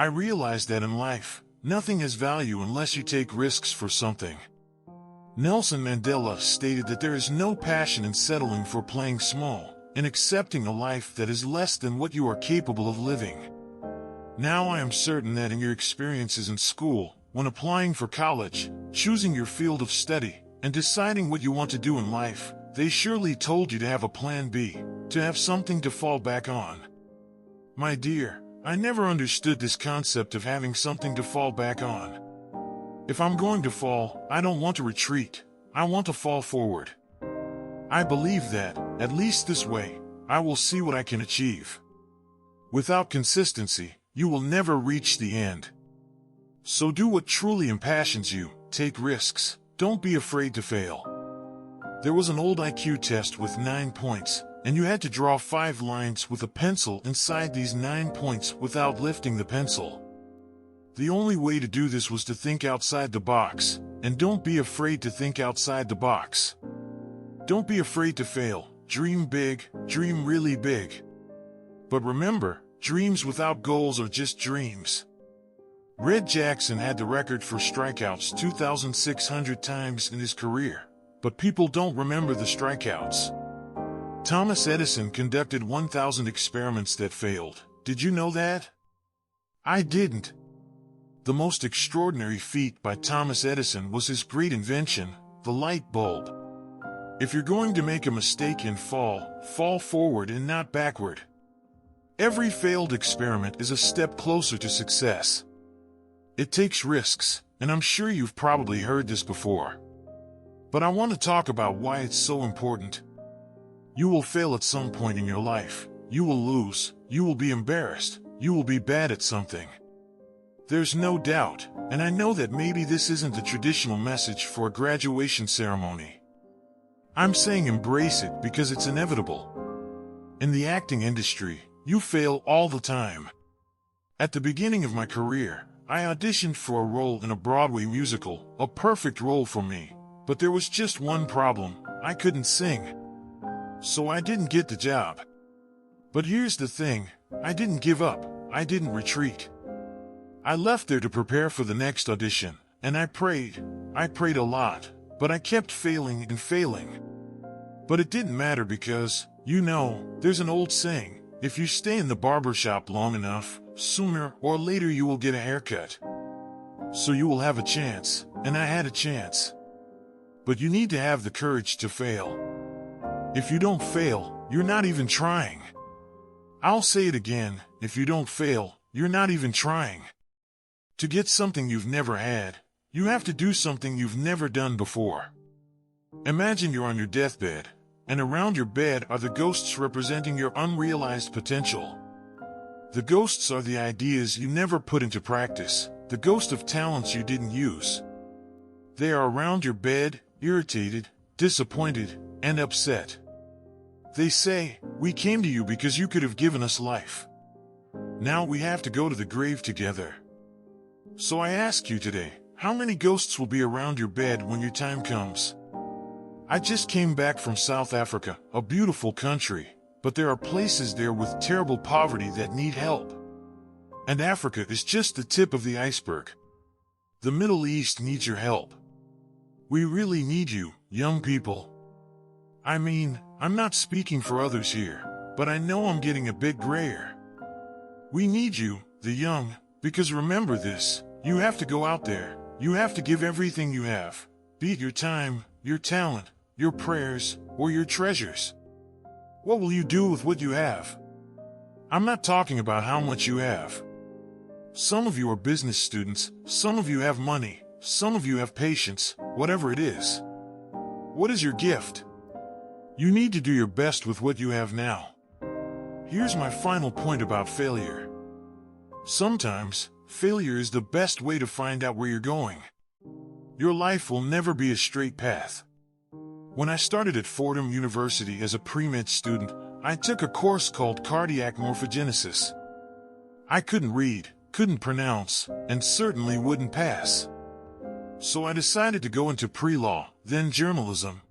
I realized that in life, nothing has value unless you take risks for something. Nelson Mandela stated that there is no passion in settling for playing small, in accepting a life that is less than what you are capable of living. Now I am certain that in your experiences in school, when applying for college, choosing your field of study, and deciding what you want to do in life, they surely told you to have a plan B, to have something to fall back on. My dear, I never understood this concept of having something to fall back on. If I'm going to fall, I don't want to retreat, I want to fall forward. I believe that, at least this way, I will see what I can achieve. Without consistency, you will never reach the end. So do what truly impassions you, take risks, don't be afraid to fail. There was an old IQ test with 9 points, and you had to draw 5 lines with a pencil inside these 9 points without lifting the pencil. The only way to do this was to think outside the box, and don't be afraid to think outside the box. Don't be afraid to fail, dream big, dream really big. But remember, dreams without goals are just dreams. Red Jackson had the record for strikeouts 2,600 times in his career, but people don't remember the strikeouts. Thomas Edison conducted 1,000 experiments that failed. Did you know that? I didn't. The most extraordinary feat by Thomas Edison was his great invention, the light bulb. If you're going to make a mistake and fall forward and not backward. Every failed experiment is a step closer to success. It takes risks, and I'm sure you've probably heard this before. But I want to talk about why it's so important. You will fail at some point in your life. You will lose, you will be embarrassed, you will be bad at something. There's no doubt, and I know that maybe this isn't the traditional message for a graduation ceremony. I'm saying embrace it because it's inevitable. In the acting industry, you fail all the time. At the beginning of my career, I auditioned for a role in a Broadway musical, a perfect role for me, but there was just one problem: I couldn't sing. So I didn't get the job. But here's the thing, I didn't give up, I didn't retreat. I left there to prepare for the next audition, and I prayed a lot, but I kept failing and failing. But it didn't matter because, you know, there's an old saying, if you stay in the barbershop long enough, sooner or later you will get a haircut. So you will have a chance, and I had a chance. But you need to have the courage to fail. If you don't fail, you're not even trying. I'll say it again, if you don't fail, you're not even trying. To get something you've never had, you have to do something you've never done before. Imagine you're on your deathbed, and around your bed are the ghosts representing your unrealized potential. The ghosts are the ideas you never put into practice, the ghost of talents you didn't use. They are around your bed, irritated, disappointed, and upset. They say, "We came to you because you could have given us life. Now we have to go to the grave together." So I ask you today, how many ghosts will be around your bed when your time comes? I just came back from South Africa, a beautiful country, but there are places there with terrible poverty that need help. And Africa is just the tip of the iceberg. The Middle East needs your help. We really need you, young people. I mean, I'm not speaking for others here, but I know I'm getting a bit grayer. We need you, the young, because remember this, you have to go out there, you have to give everything you have, be it your time, your talent, your prayers, or your treasures. What will you do with what you have? I'm not talking about how much you have. Some of you are business students, some of you have money, some of you have patience, whatever it is. What is your gift? You need to do your best with what you have now. Here's my final point about failure. Sometimes, failure is the best way to find out where you're going. Your life will never be a straight path. When I started at Fordham University as a pre-med student, I took a course called cardiac morphogenesis. I couldn't read, couldn't pronounce, and certainly wouldn't pass. So I decided to go into pre-law, then journalism.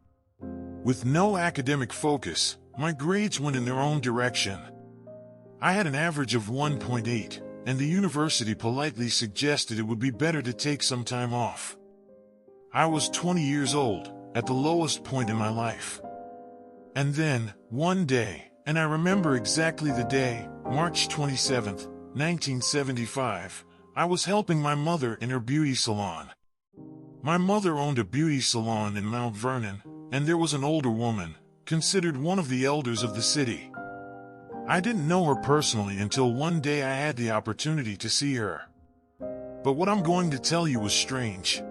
With no academic focus, my grades went in their own direction. I had an average of 1.8, and the university politely suggested it would be better to take some time off. I was 20 years old, at the lowest point in my life. And then, one day, and I remember exactly the day, March 27th, 1975, I was helping my mother in her beauty salon. My mother owned a beauty salon in Mount Vernon, and there was an older woman, considered one of the elders of the city. I didn't know her personally until one day I had the opportunity to see her. But what I'm going to tell you was strange.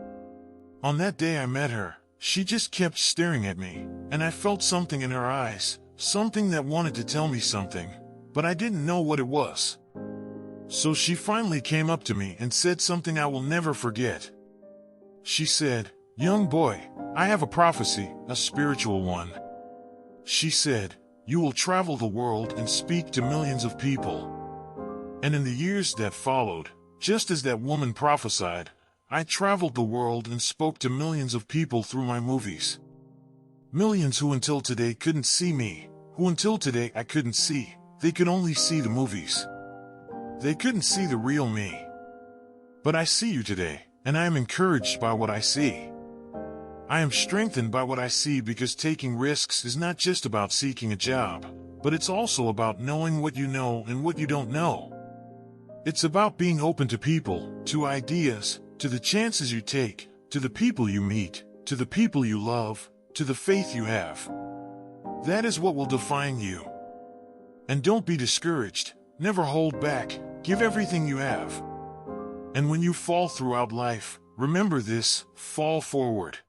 On that day I met her, she just kept staring at me, and I felt something in her eyes, something that wanted to tell me something, but I didn't know what it was. So she finally came up to me and said something I will never forget. She said, "Young boy, I have a prophecy, a spiritual one." She said, "You will travel the world and speak to millions of people." And in the years that followed, just as that woman prophesied, I traveled the world and spoke to millions of people through my movies. Millions who until today couldn't see me, who until today I couldn't see. They could only see the movies. They couldn't see the real me. But I see you today, and I am encouraged by what I see. I am strengthened by what I see because taking risks is not just about seeking a job, but it's also about knowing what you know and what you don't know. It's about being open to people, to ideas, to the chances you take, to the people you meet, to the people you love, to the faith you have. That is what will define you. And don't be discouraged, never hold back, give everything you have. And when you fall throughout life, remember this: fall forward.